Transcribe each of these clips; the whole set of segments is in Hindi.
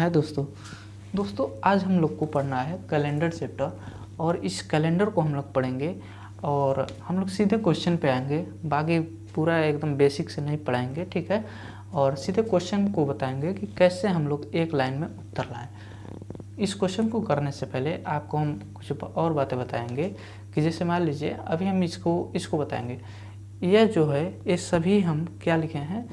है दोस्तों आज हम लोग को पढ़ना है कैलेंडर चैप्टर। और इस कैलेंडर को हम लोग पढ़ेंगे और हम लोग सीधे क्वेश्चन पे आएंगे, बाकी पूरा एकदम बेसिक से नहीं पढ़ाएंगे, ठीक है। और सीधे क्वेश्चन को बताएंगे कि कैसे हम लोग एक लाइन में उत्तर लाएं। इस क्वेश्चन को करने से पहले आपको हम कुछ और बातें बताएंगे कि जैसे मान लीजिए अभी हम इसको बताएंगे। यह जो है ये सभी हम क्या लिखे हैं,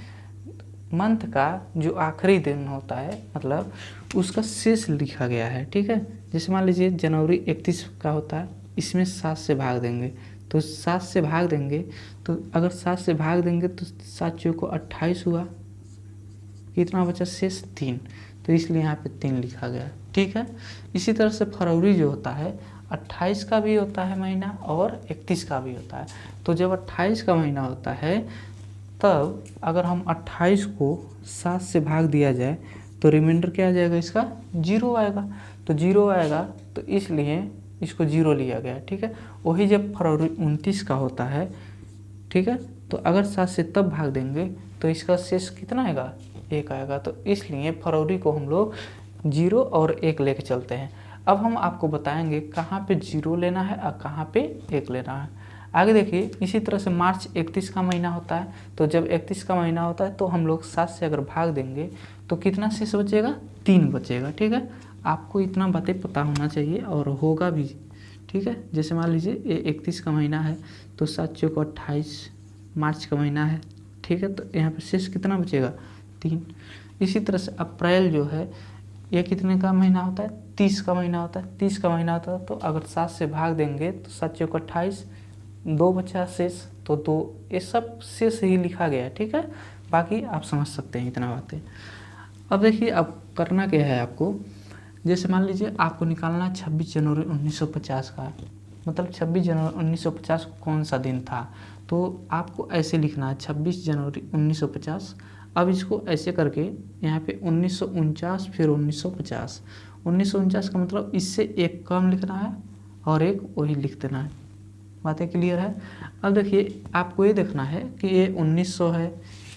मंथ का जो आखिरी दिन होता है मतलब उसका शेष लिखा गया है, ठीक है। जैसे मान लीजिए जनवरी 31 का होता है, इसमें 7 से भाग देंगे तो 7 से भाग देंगे तो अगर 7 से भाग देंगे तो 7 चौको 28 हुआ, कितना बचा शेष 3, तो इसलिए यहाँ पे 3 लिखा गया, ठीक है। इसी तरह से फरवरी जो होता है 28 का भी होता है महीना और 31 का भी होता है। तो जब 28 का महीना होता है तब अगर हम 28 को 7 से भाग दिया जाए तो रिमाइंडर क्या आ जाएगा, इसका 0 आएगा। तो 0 आएगा तो इसलिए इसको 0 लिया गया, ठीक है। वही जब फरवरी 29 का होता है, ठीक है, तो अगर 7 से तब भाग देंगे तो इसका शेष कितना आएगा, 1 आएगा। तो इसलिए फरवरी को हम लोग 0 और 1 लेके चलते हैं। अब हम आपको बताएंगे कहाँ पे 0 लेना है और कहाँ पे 1 लेना है। आगे देखिए इसी तरह से मार्च 31 का महीना होता है, तो जब 31 का महीना होता है तो हम लोग 7 से अगर भाग देंगे तो कितना शेष बचेगा, 3 बचेगा, ठीक है। आपको इतना बातें पता होना चाहिए और होगा भी, ठीक है। जैसे मान लीजिए ये 31 का महीना है तो 7 चौक 28 मार्च का महीना है, ठीक है। तो यहाँ पे शेष कितना बचेगा, 3। इसी तरह से अप्रैल जो है ये कितने का महीना होता है, 30 का महीना होता है। 30 का महीना होता है तो अगर 7 से भाग देंगे तो 7 चौक 28, 2 बचा शेष, तो 2, ये सब शेष ही लिखा गया है, ठीक है। बाकी आप समझ सकते हैं इतना बातें। अब देखिए अब करना क्या है आपको, जैसे मान लीजिए आपको निकालना 26 जनवरी 1950 का, मतलब 26 जनवरी 1950 कौन सा दिन था, तो आपको ऐसे लिखना है 26 जनवरी 1950। अब इसको ऐसे करके यहाँ पे 1949 फिर 1950, 1949 का मतलब इससे एक कम लिखना है और एक वही लिख देना है। बातें क्लियर है। अब देखिए आपको ये देखना है कि ये 1900 है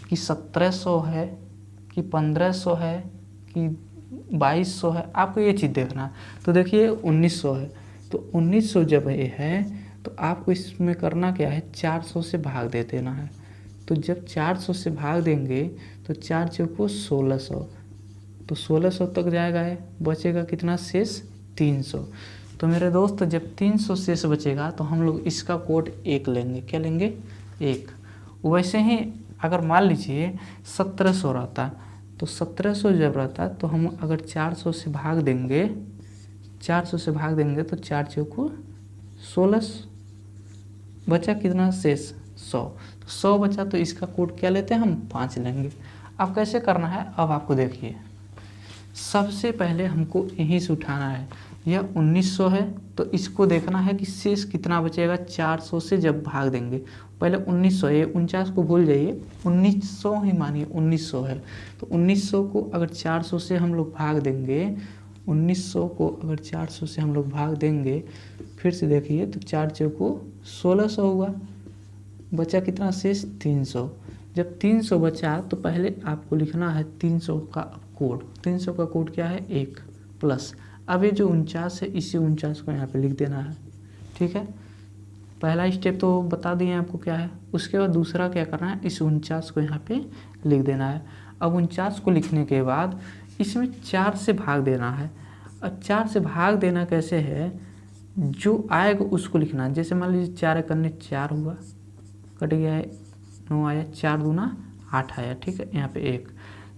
कि 1700 है कि 1500 है कि 2200 है, आपको ये चीज़ देखना है। तो देखिए 1900 है, तो 1900 जब ये है तो आपको इसमें करना क्या है, 400 से भाग दे देना है। तो जब 400 से भाग देंगे तो 4 चौको 1600, तो 1600 तक जाएगा है, बचेगा कितना शेष, 300। तो मेरे दोस्त जब 300 शेष बचेगा तो हम लोग इसका कोड 1 लेंगे, क्या लेंगे, 1। वैसे ही अगर मान लीजिए 1700 रहता तो 1700 जब रहता तो हम अगर 400 से भाग देंगे, 400 से भाग देंगे तो 4 चौको 16, बचा कितना शेष, 100। तो 100 बचा तो इसका कोड क्या लेते हैं हम, 5 लेंगे। अब कैसे करना है, अब आपको देखिए सबसे पहले हमको यहीं से उठाना है। यह 1900 है तो इसको देखना है कि शेष कितना बचेगा, 400 से जब भाग देंगे। पहले 1900, ये 49 को भूल जाइए, 1900 ही मानिए, 1900 है। तो 1900 को अगर 400 से हम लोग भाग देंगे, 1900 को अगर 400 से हम लोग भाग देंगे, फिर से देखिए तो 4 चौको 1600 हुआ, बचा कितना शेष, 300। जब 300 बचा तो पहले आपको लिखना है 300 का कोड। 300 का कोड क्या है, 1 प्लस। अब ये जो 49 है इसी 49 को यहाँ पे लिख देना है, ठीक है। पहला स्टेप तो बता दिए आपको क्या है। उसके बाद दूसरा क्या करना है, इस 49 को यहाँ पे लिख देना है। अब 49 को लिखने के बाद इसमें 4 से भाग देना है। अब 4 से भाग देना कैसे है, जो आएगा उसको लिखना है। जैसे मान लीजिए 4 करने 4 हुआ, कट गया है, 9 आया, 4 दूना 8 आया, ठीक है। यहाँ पे 1,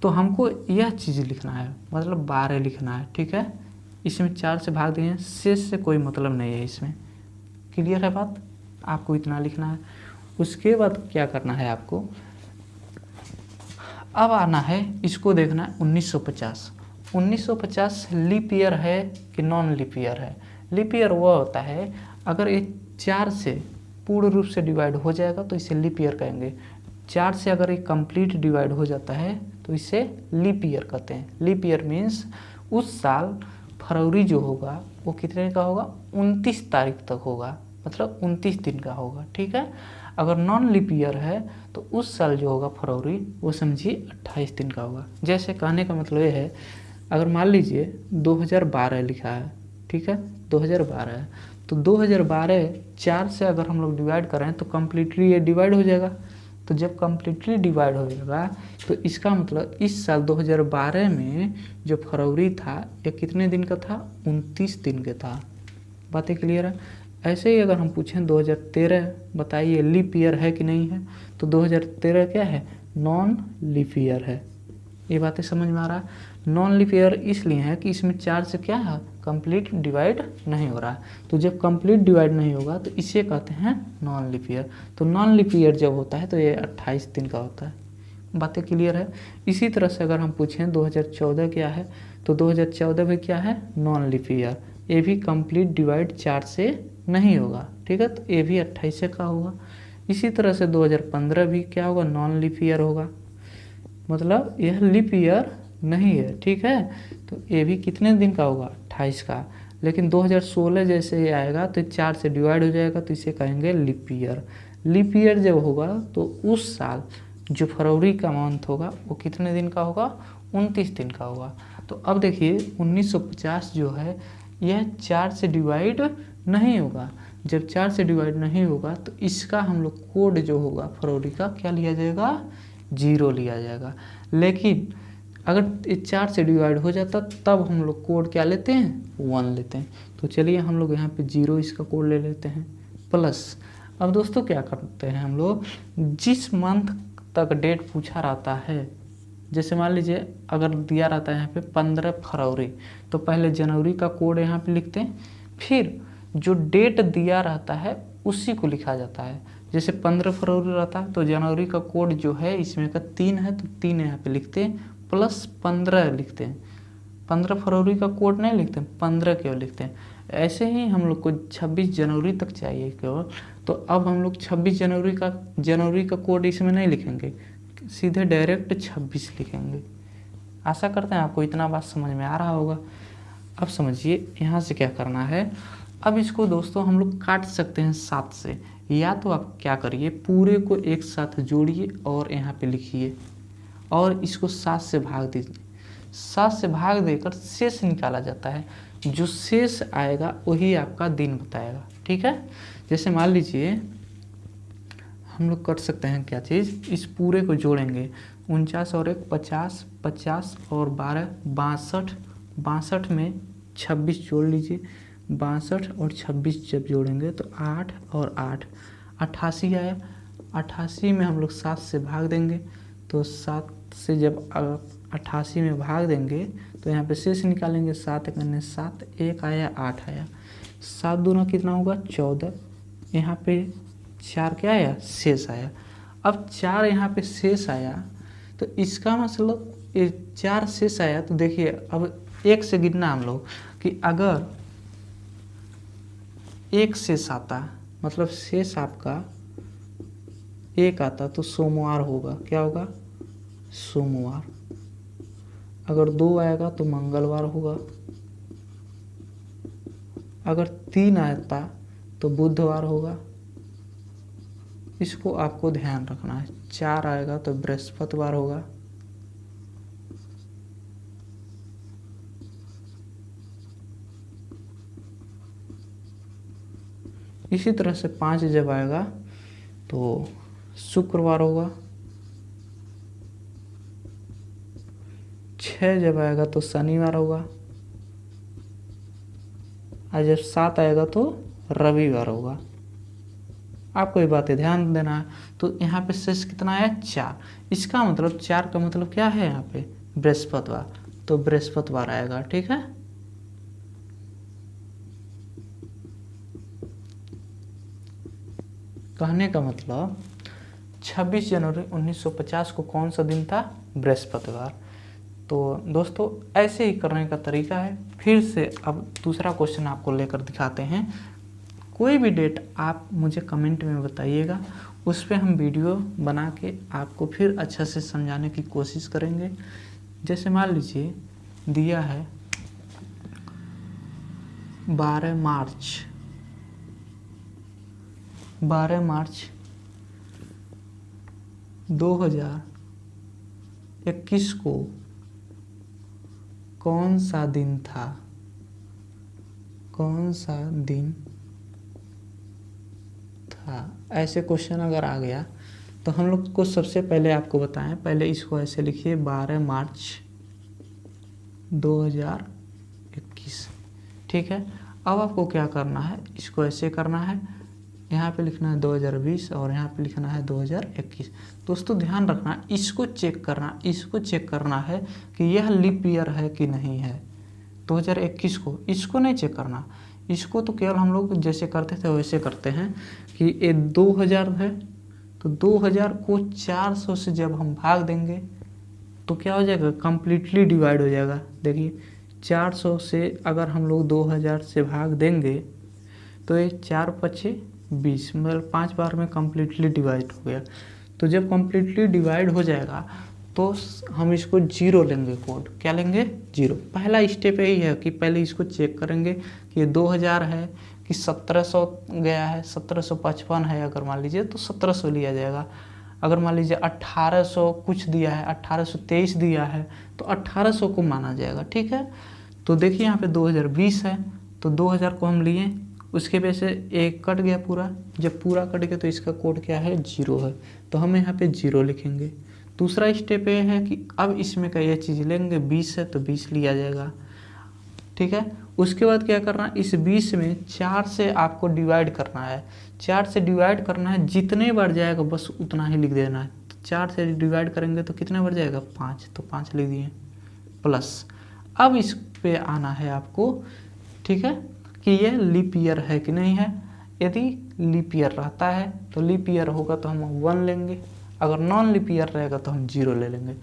तो हमको यह चीज़ लिखना है, मतलब 12 लिखना है, ठीक है। इसमें 4 से भाग दिए, शेष से कोई मतलब नहीं है इसमें, क्लियर है बात। आपको इतना लिखना है। उसके बाद क्या करना है आपको, अब आना है इसको देखना है 1950। 1950 लीप ईयर है कि नॉन लीप ईयर है। लीप ईयर वह होता है अगर ये 4 से पूर्ण रूप से डिवाइड हो जाएगा तो इसे लीप ईयर कहेंगे। 4 से अगर ये कंप्लीट डिवाइड हो जाता है तो इसे लीप ईयर कहते हैं। लीप ईयर मीन्स उस साल फरवरी जो होगा वो कितने का होगा, 29 तारीख तक होगा, मतलब 29 दिन का होगा, ठीक है। अगर नॉन लीप ईयर है तो उस साल जो होगा फरवरी वो समझिए 28 दिन का होगा। जैसे कहने का मतलब ये है अगर मान लीजिए 2012 लिखा है, ठीक है, 2012 है, तो 2012 4 से अगर हम लोग डिवाइड करें तो कम्प्लीटली ये डिवाइड हो जाएगा। तो जब कम्प्लीटली डिवाइड हो जाएगा तो इसका मतलब इस साल 2012 में जो फरवरी था ये कितने दिन का था, 29 दिन का था। बातें क्लियर है। ऐसे ही अगर हम पूछें 2013 बताइए लीप ईयर है कि नहीं है, तो 2013 क्या है, नॉन लीप ईयर है। ये बातें समझ में आ रहा है। नॉन लीप ईयर इसलिए है कि इसमें 4 से क्या है, कंप्लीट डिवाइड नहीं हो रहा है। तो जब कंप्लीट डिवाइड नहीं होगा तो इसे कहते हैं नॉन लीप ईयर। तो नॉन लीप ईयर जब होता है तो ये 28 दिन का होता है। बातें क्लियर है। इसी तरह से अगर हम पूछें 2014 क्या है, तो 2014 में क्या है, नॉन लीप ईयर। ये भी कंप्लीट डिवाइड 4 से नहीं होगा, ठीक है, तो ये भी 28 का होगा। इसी तरह से 2015 भी क्या होगा, नॉन लीप ईयर होगा, मतलब यह लीप ईयर नहीं है, ठीक है। तो ये भी कितने दिन का होगा, 28 का। लेकिन 2016 जैसे ही आएगा तो 4 से डिवाइड हो जाएगा, तो इसे कहेंगे लीप ईयर। लीप ईयर जब होगा तो उस साल जो फरवरी का मंथ होगा वो कितने दिन का होगा, 29 दिन का होगा। तो अब देखिए 1950 जो है यह 4 से डिवाइड नहीं होगा। जब 4 से डिवाइड नहीं होगा तो इसका हम लोग कोड जो होगा फरवरी का क्या लिया जाएगा, 0 लिया जाएगा। लेकिन अगर 4 से डिवाइड हो जाता तब हम लोग कोड क्या लेते हैं, 1 लेते हैं। तो चलिए हम लोग यहाँ पे 0 इसका कोड ले लेते हैं, प्लस। अब दोस्तों क्या करते हैं हम लोग, जिस मंथ तक डेट पूछा रहता है, जैसे मान लीजिए अगर दिया रहता है यहाँ पे 15 फरवरी, तो पहले जनवरी का कोड यहाँ पे लिखते हैं, फिर जो डेट दिया रहता है उसी को लिखा जाता है। जैसे 15 फरवरी रहता है तो जनवरी का कोड जो है इसमें का 3 है, तो 3 यहाँ पे लिखते हैं, प्लस 15 लिखते हैं। 15 फरवरी का कोड नहीं लिखते हैं, 15 केवल लिखते हैं। ऐसे ही हम लोग को 26 जनवरी तक चाहिए केवल, तो अब हम लोग 26 जनवरी का कोड इसमें नहीं लिखेंगे, सीधे डायरेक्ट 26 लिखेंगे। आशा करते हैं आपको इतना बात समझ में आ रहा होगा। अब समझिए यहाँ से क्या करना है। अब इसको दोस्तों हम लोग काट सकते हैं 7 से, या तो आप क्या करिए पूरे को एक साथ जोड़िए और यहाँ पे लिखिए और इसको 7 से भाग दीजिए। 7 से भाग देकर शेष निकाला जाता है, जो शेष आएगा वही आपका दिन बताएगा, ठीक है। जैसे मान लीजिए हम लोग कर सकते हैं क्या चीज़, इस पूरे को जोड़ेंगे, 49 और 1 50, 50 और 12 62, 62 में 26 जोड़ लीजिए, 62 और 26 जब जोड़ेंगे तो 8 और 8 88 आया। 88 में हम लोग 7 से भाग देंगे, तो 7 से जब 88 में भाग देंगे तो यहाँ पे शेष निकालेंगे, 7 करने 7, 1 आया 8 आया, 7 दूना कितना होगा 14, यहाँ पे 4 क्या आया, शेष आया। अब 4 यहाँ पे शेष आया तो इसका मतलब ये 4 शेष आया, तो देखिए अब 1 से गिनना हम लोग कि अगर 1 शेष आता, मतलब शेष आपका 1 आता तो सोमवार होगा, क्या होगा, सोमवार। अगर 2 आएगा तो मंगलवार होगा। अगर 3 आता तो बुधवार होगा। इसको आपको ध्यान रखना है। 4 आएगा तो बृहस्पतिवार होगा। इसी तरह से 5 जब आएगा तो शुक्रवार होगा। 6 जब आएगा तो शनिवार होगा। और जब 7 आएगा तो रविवार होगा। आपको ये बातें ध्यान देना है। तो यहाँ पे शेष कितना है, 4। इसका मतलब 4 का मतलब क्या है, यहाँ पे बृहस्पतिवार, तो बृहस्पतिवार आएगा, ठीक है। कहने का मतलब 26 जनवरी 1950 को कौन सा दिन था, बृहस्पतिवार। तो दोस्तों ऐसे ही करने का तरीका है। फिर से अब दूसरा क्वेश्चन आपको लेकर दिखाते हैं। कोई भी डेट आप मुझे कमेंट में बताइएगा, उस पर हम वीडियो बना के आपको फिर अच्छा से समझाने की कोशिश करेंगे। जैसे मान लीजिए दिया है 12 मार्च 2021 को कौन सा दिन था, कौन सा दिन था, ऐसे क्वेश्चन अगर आ गया तो हम लोग को सबसे पहले आपको बताएं, पहले इसको ऐसे लिखिए 12 मार्च 2021। ठीक है, अब आपको क्या करना है, इसको ऐसे करना है, यहाँ पे लिखना है 2020 और यहाँ पे लिखना है 2021। दोस्तों ध्यान रखना, इसको चेक करना है कि यह लीप ईयर है कि नहीं है 2021 को, इसको नहीं चेक करना। इसको तो केवल हम लोग जैसे करते थे वैसे करते हैं कि ये 2000 है तो 2000 को 400 से जब हम भाग देंगे तो क्या हो जाएगा, कम्प्लीटली डिवाइड हो जाएगा। देखिए 400 से अगर हम लोग 2000 से भाग देंगे तो ये 4 पचे 20, मतलब 5 बार में कम्प्लीटली डिवाइड हो गया। तो जब कम्प्लीटली डिवाइड हो जाएगा तो हम इसको 0 लेंगे, कोड क्या लेंगे, 0। पहला स्टेप यही है कि पहले इसको चेक करेंगे कि ये 2000 है कि 1700 गया है, 1755 है, अगर मान लीजिए तो 1700 लिया जाएगा। अगर मान लीजिए 1800 कुछ दिया है, 1823 दिया है तो 1800 को माना जाएगा। ठीक है, तो देखिए यहाँ पे 2020 है तो 2000 को हम लिए, उसके वजह से एक कट गया पूरा, जब पूरा कट गया तो इसका कोड क्या है, 0 है, तो हम यहाँ पे 0 लिखेंगे। दूसरा स्टेप ये है कि अब इसमें का ये चीज़ लेंगे, 20 है तो 20 लिया जाएगा। ठीक है, उसके बाद क्या करना है, इस 20 में 4 से आपको डिवाइड करना है, 4 से डिवाइड करना है, जितने बार जाएगा बस उतना ही लिख देना है। तो 4 से डिवाइड करेंगे तो कितने बार जाएगा, 5, तो 5 लिख दिए प्लस। अब इस पे आना है आपको, ठीक है, कि ये लीप ईयर है कि नहीं है। यदि लीप ईयर रहता है तो लीप ईयर होगा तो हम 1 लेंगे, अगर नॉन लीप ईयर रहेगा तो हम 0 ले लेंगे।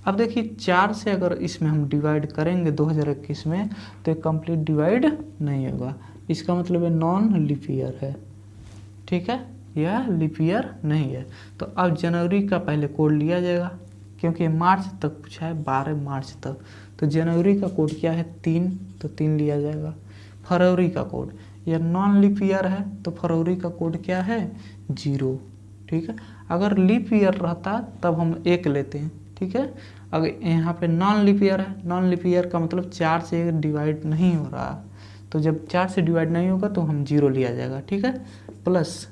अब देखिए 4 से अगर इसमें हम डिवाइड करेंगे 2021 में तो कंप्लीट डिवाइड नहीं होगा, इसका मतलब है नॉन लीप ईयर है। ठीक है, यह लीप ईयर नहीं है। तो अब जनवरी का पहले कोड लिया जाएगा, क्योंकि मार्च तक पूछा है, 12 मार्च तक, तो जनवरी का कोड क्या है, 3, तो 3 लिया जाएगा। फरवरी का कोड, यह नॉन लीप ईयर है तो फरवरी का कोड क्या है, 0। ठीक है, अगर लीप ईयर रहता तब हम 1 लेते हैं। ठीक है, अगर यहाँ पे नॉन लीप ईयर है, नॉन लीप ईयर का मतलब 4 से डिवाइड नहीं हो रहा, तो जब 4 से डिवाइड नहीं होगा तो हम 0 लिया जाएगा। ठीक है, प्लस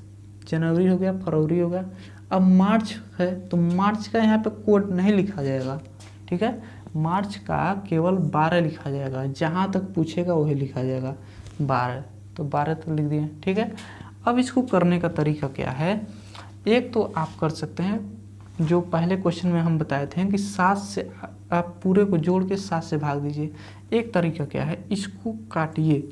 जनवरी हो गया, फरवरी हो गया। अब मार्च है तो मार्च का यहाँ पे कोड नहीं लिखा जाएगा। ठीक है, मार्च का केवल 12 लिखा जाएगा, जहाँ तक पूछेगा वही लिखा जाएगा 12, तो 12 तो लिख दिए। ठीक है, अब इसको करने का तरीका क्या है, एक तो आप कर सकते हैं जो पहले क्वेश्चन में हम बताए थे कि 7 से आप पूरे को जोड़ के 7 से भाग दीजिए। एक तरीका क्या है, इसको काटिए,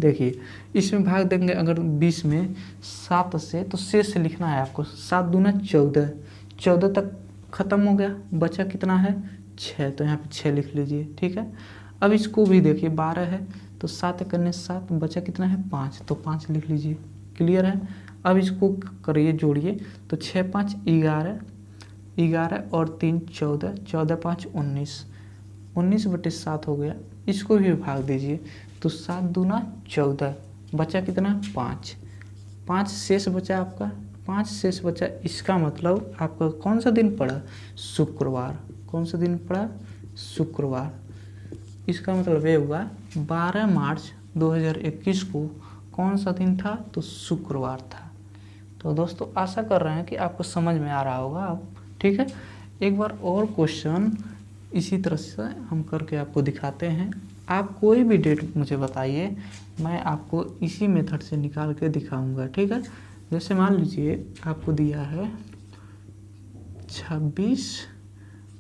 देखिए इसमें भाग देंगे अगर 20 में 7 से, तो शेष लिखना है आपको, 7 दूना 14, 14 तक खत्म हो गया, बचा कितना है, 6, तो यहाँ पे 6 लिख लीजिए। ठीक है, अब इसको भी देखिए 12 है तो 7 करने 7, बचा कितना है, 5, तो 5 लिख लीजिए। क्लियर है, अब इसको करिए, जोड़िए, तो 6 5 11, 11 और 3 14, 14 5 19, 19/7 हो गया। इसको भी भाग दीजिए, तो 7 दूना 14, बचा कितना, 5, 5 शेष बचा आपका, 5 शेष बचा। इसका मतलब आपका कौन सा दिन पड़ा, शुक्रवार। कौन सा दिन पड़ा, शुक्रवार। इसका मतलब ये हुआ 12 मार्च 2021 को कौन सा दिन था, तो शुक्रवार था। तो दोस्तों आशा कर रहे हैं कि आपको समझ में आ रहा होगा अब। ठीक है, एक बार और क्वेश्चन इसी तरह से हम करके आपको दिखाते हैं। आप कोई भी डेट मुझे बताइए, मैं आपको इसी मेथड से निकाल के दिखाऊंगा। ठीक है, जैसे मान लीजिए आपको दिया है 26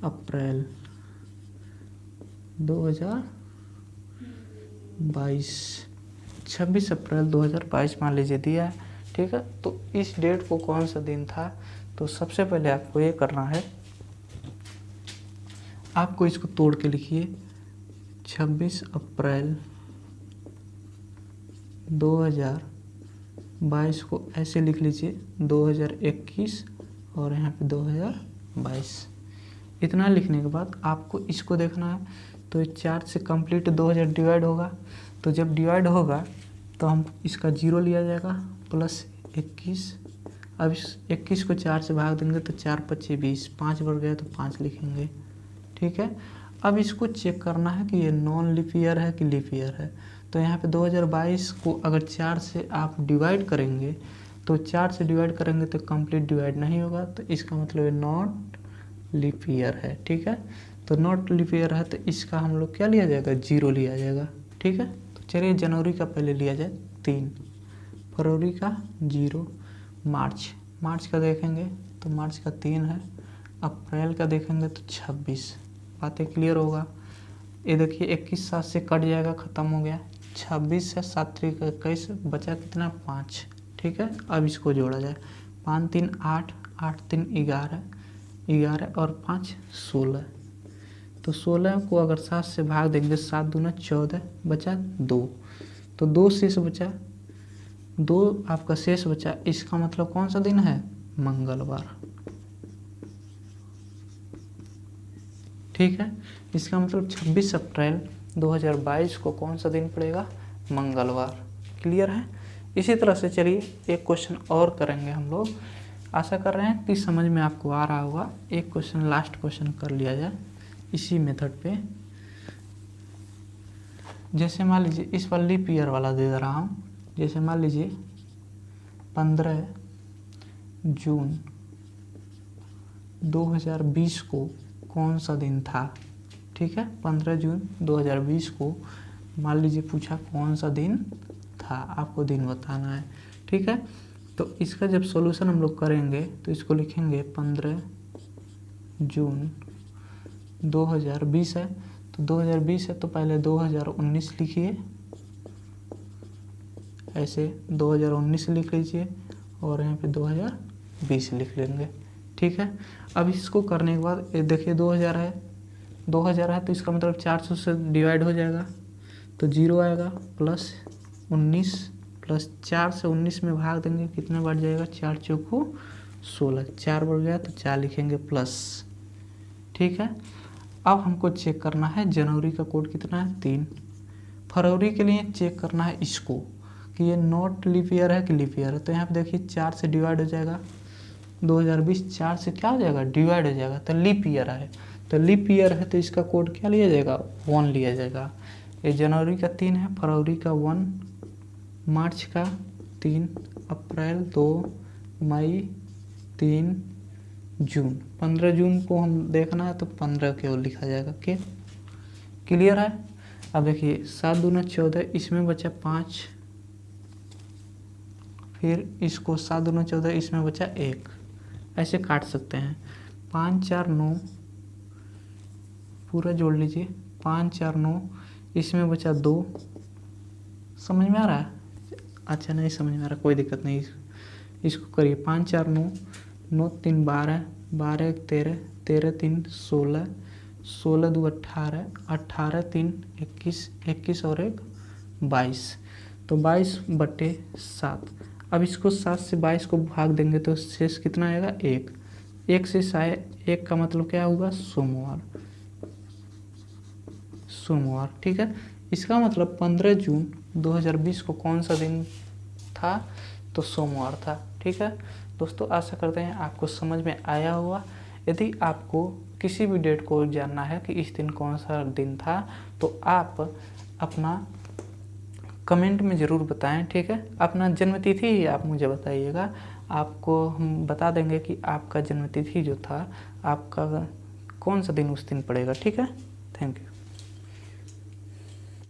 अप्रैल 2022, 26 अप्रैल 2022 मान लीजिए दिया है। ठीक है, तो इस डेट को कौन सा दिन था, तो सबसे पहले आपको ये करना है, आपको इसको तोड़ के लिखिए, 26 अप्रैल 2022 को ऐसे लिख लीजिए 2021 और यहाँ पे 2022। इतना लिखने के बाद आपको इसको देखना है, तो 4 से कंप्लीट 2000 डिवाइड होगा, तो जब डिवाइड होगा तो हम इसका 0 लिया जाएगा, प्लस 21। अब इस 21 को 4 से भाग देंगे तो 4 5 20, 5 बढ़ गया तो 5 लिखेंगे। ठीक है, अब इसको चेक करना है कि ये नॉन लीप ईयर है कि लीप ईयर है। तो यहाँ पे 2022 को अगर 4 से आप डिवाइड करेंगे तो 4 से डिवाइड करेंगे तो कंप्लीट डिवाइड नहीं होगा, तो इसका मतलब ये नॉट लीप ईयर है। ठीक है, तो नॉट लीप ईयर है तो इसका हम लोग क्या लिया जाएगा, 0 लिया जाएगा। ठीक है, तो चलिए जनवरी का पहले लिया जाए 3, फरवरी का 0, मार्च का देखेंगे तो मार्च का 3 है, अप्रैल का देखेंगे तो 26। बातें क्लियर होगा। ये देखिए 21 7 से कट जाएगा, ख़त्म हो गया। 26 है, 7 3 21, बचा कितना 5। ठीक है, अब इसको जोड़ा जाए, 5 3 8, 8 3 11, 11 और 5 16। तो 16 को अगर 7 से भाग देंगे, 7 दूना 14, बचा 2। तो 2 शेष बचा, 2 आपका शेष बचा। इसका मतलब कौन सा दिन है, मंगलवार। ठीक है, इसका मतलब 26 अप्रैल 2022 को कौन सा दिन पड़ेगा, मंगलवार। क्लियर है। इसी तरह से चलिए एक क्वेश्चन और करेंगे हम लोग। आशा कर रहे हैं कि समझ में आपको आ रहा होगा। एक क्वेश्चन, लास्ट क्वेश्चन कर लिया जाए इसी मेथड पे। जैसे मान लीजिए इस बार लीप ईयर वाला दे रहा हूँ। जैसे मान लीजिए 15 जून 2020 को कौन सा दिन था। ठीक है, 15 जून 2020 को मान लीजिए पूछा कौन सा दिन था, आपको दिन बताना है। ठीक है, तो इसका जब सॉल्यूशन हम लोग करेंगे तो इसको लिखेंगे 15 जून 2020 है, तो 2020 है तो पहले 2019 लिखिए, ऐसे 2019 लिख लीजिए और यहाँ पे 2020 लिख लेंगे। ठीक है, अब इसको करने के बाद ये देखिए 2000 है तो इसका मतलब 400 से डिवाइड हो जाएगा तो 0 आएगा, प्लस 19 प्लस 4 से 19 में भाग देंगे, कितने बढ़ जाएगा, 4 चौको 16, 4 बढ़ गया तो 4 लिखेंगे प्लस। ठीक है, अब हमको चेक करना है जनवरी का कोड कितना है, 3। फरवरी के लिए चेक करना है इसको कि ये नॉट लीप ईयर है कि लीप ईयर है। तो यहाँ पे देखिए 4 से डिवाइड हो जाएगा, 2020 4 से क्या हो जाएगा, डिवाइड हो जाएगा, तो लीप ईयर है। तो लीप ईयर है तो इसका कोड क्या लिया जाएगा, 1 लिया जाएगा। ये जनवरी का 3 है, फरवरी का 1, मार्च का 3, अप्रैल 2, मई 3, जून 15 जून को हम देखना है तो 15 के ओर लिखा जाएगा। के क्लियर है। अब देखिए 7 दूना 14, इसमें बचा 5, फिर इसको 7 दूना 14, इसमें बचा 1, ऐसे काट सकते हैं। 5 4 9 पूरा जोड़ लीजिए, 5 4 9, इसमें बचा 2। समझ में आ रहा है, अच्छा नहीं समझ में आ रहा, कोई दिक्कत नहीं, इसको करिए। 5 4 9, 9 3 12, 12 1 13, 13 3 16, 16 2 18, 18 3 21, 21 और 1 22, तो 22/7। अब इसको 7 से 22 को भाग देंगे तो शेष कितना आएगा, 1। 1 से 1 का मतलब क्या होगा, सोमवार। ठीक है, इसका मतलब 15 जून 2020 को कौन सा दिन था, तो सोमवार था। ठीक है दोस्तों, आशा करते हैं आपको समझ में आया होगा। यदि आपको किसी भी डेट को जानना है कि इस दिन कौन सा दिन था तो आप अपना कमेंट में ज़रूर बताएं। ठीक है, अपना जन्मतिथि ही आप मुझे बताइएगा, आपको हम बता देंगे कि आपका जन्मतिथि जो था आपका कौन सा दिन उस दिन पड़ेगा। ठीक है, थैंक यू।